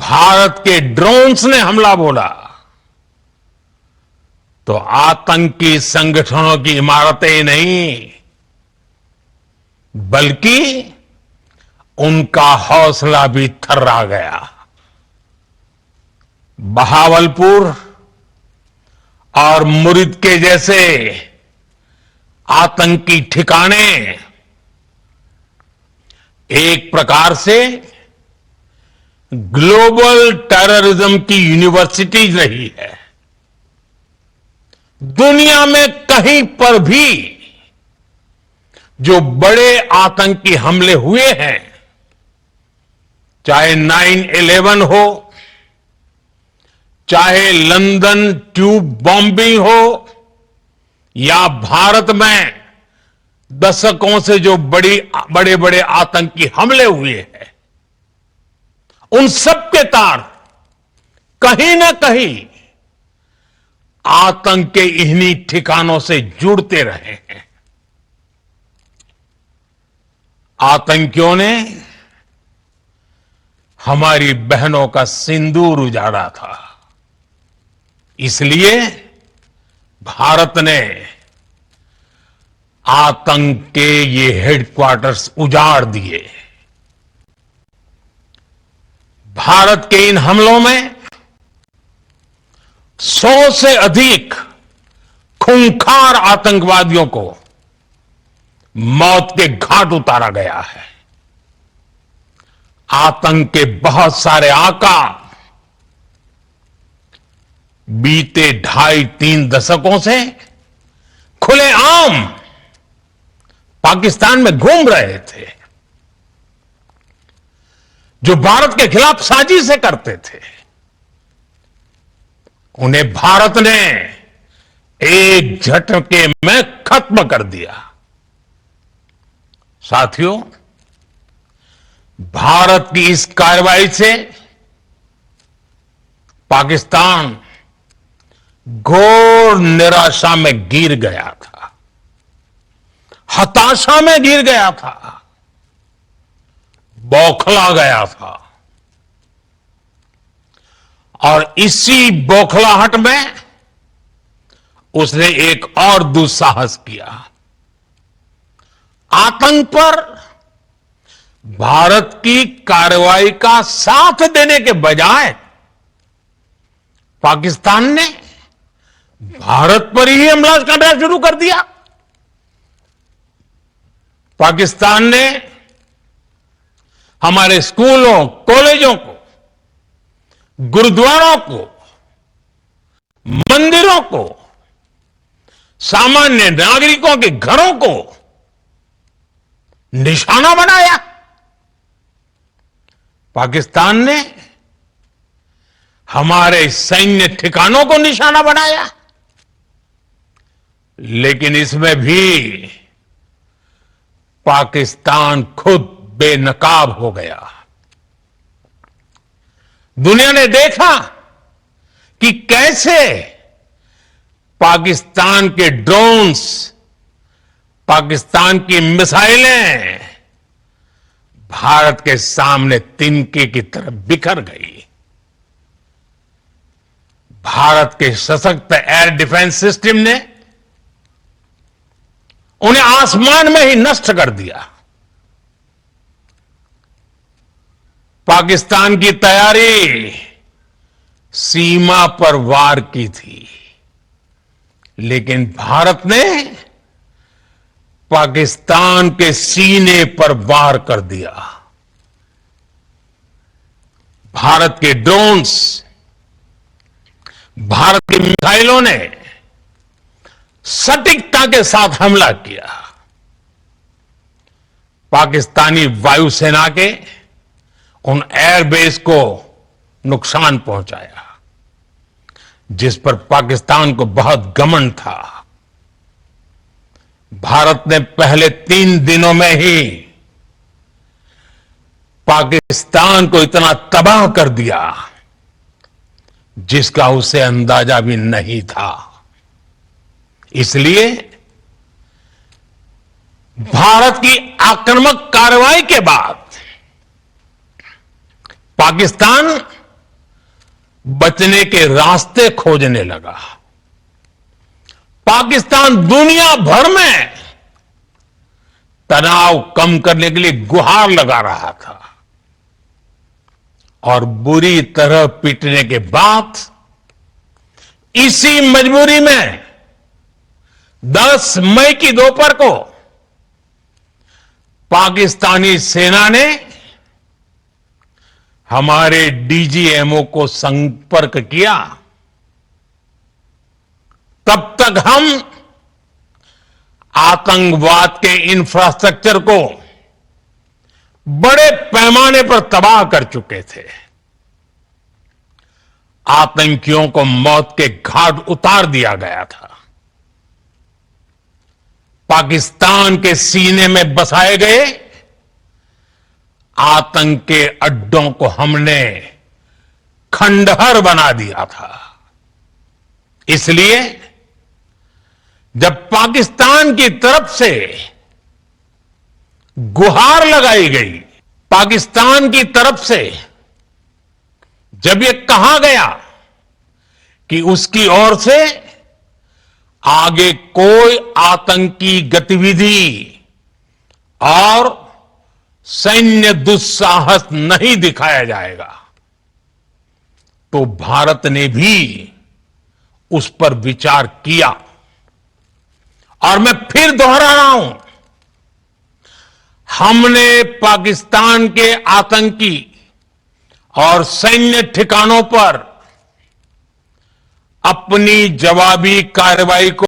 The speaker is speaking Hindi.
भारत के ड्रोन्स ने हमला बोला तो आतंकी संगठनों की इमारतें नहीं बल्कि उनका हौसला भी थर्रा गया। बहावलपुर और मुरिद के जैसे आतंकी ठिकाने एक प्रकार से ग्लोबल टेररिज्म की यूनिवर्सिटीज रही है। दुनिया में कहीं पर भी जो बड़े आतंकी हमले हुए हैं, चाहे 9/11 हो, चाहे लंदन ट्यूब बॉम्बिंग हो, या भारत में दशकों से जो बड़े बड़े आतंकी हमले हुए हैं, उन सब के तार कहीं ना कहीं आतंक के इन्हीं ठिकानों से जुड़ते रहे हैं। आतंकियों ने हमारी बहनों का सिंदूर उजाड़ा था, इसलिए भारत ने आतंक के ये हेडक्वार्टर्स उजाड़ दिए। भारत के इन हमलों में 100 से अधिक खूंखार आतंकवादियों को मौत के घाट उतारा गया है। आतंक के बहुत सारे आका बीते 2.5-3 दशकों से खुलेआम पाकिस्तान में घूम रहे थे, जो भारत के खिलाफ साजिशें करते थे। उन्हें भारत ने एक झटके में खत्म कर दिया। साथियों, भारत की इस कार्रवाई से पाकिस्तान घोर निराशा में गिर गया था, हताशा में गिर गया था, बौखला गया था। और इसी बौखलाहट में उसने एक और दुस्साहस किया। आतंक पर भारत की कार्रवाई का साथ देने के बजाय पाकिस्तान ने भारत पर ही हमला करना शुरू कर दिया। पाकिस्तान ने हमारे स्कूलों, कॉलेजों को, गुरुद्वारों को, मंदिरों को, सामान्य नागरिकों के घरों को निशाना बनाया। पाकिस्तान ने हमारे सैन्य ठिकानों को निशाना बनाया। लेकिन इसमें भी पाकिस्तान खुद बेनकाब हो गया। दुनिया ने देखा कि कैसे पाकिस्तान के ड्रोन्स, पाकिस्तान की मिसाइलें भारत के सामने तिनके की तरह बिखर गई। भारत के सशक्त एयर डिफेंस सिस्टम ने उन्हें आसमान में ही नष्ट कर दिया। पाकिस्तान की तैयारी सीमा पर वार की थी, लेकिन भारत ने पाकिस्तान के सीने पर वार कर दिया। भारत के ड्रोन्स, भारत की मिसाइलों ने सटीकता के साथ हमला किया। पाकिस्तानी वायुसेना के उन एयरबेस को नुकसान पहुंचाया, जिस पर पाकिस्तान को बहुत घमंड था। भारत ने पहले 3 दिनों में ही पाकिस्तान को इतना तबाह कर दिया जिसका उसे अंदाजा भी नहीं था। इसलिए भारत की आक्रामक कार्रवाई के बाद पाकिस्तान बचने के रास्ते खोजने लगा। पाकिस्तान दुनिया भर में तनाव कम करने के लिए गुहार लगा रहा था और बुरी तरह पीटने के बाद इसी मजबूरी में 10 मई की दोपहर को पाकिस्तानी सेना ने हमारे डीजीएमओ को संपर्क किया। तब तक हम आतंकवाद के इंफ्रास्ट्रक्चर को बड़े पैमाने पर तबाह कर चुके थे। आतंकियों को मौत के घाट उतार दिया गया था। पाकिस्तान के सीने में बसाए गए आतंक के अड्डों को हमने खंडहर बना दिया था। इसलिए जब पाकिस्तान की तरफ से गुहार लगाई गई, पाकिस्तान की तरफ से जब ये कहा गया कि उसकी ओर से आगे कोई आतंकी गतिविधि और सैन्य दुस्साहस नहीं दिखाया जाएगा, तो भारत ने भी उस पर विचार किया। और मैं फिर दोहरा रहा हूं, हमने पाकिस्तान के आतंकी और सैन्य ठिकानों पर अपनी जवाबी कार्रवाई को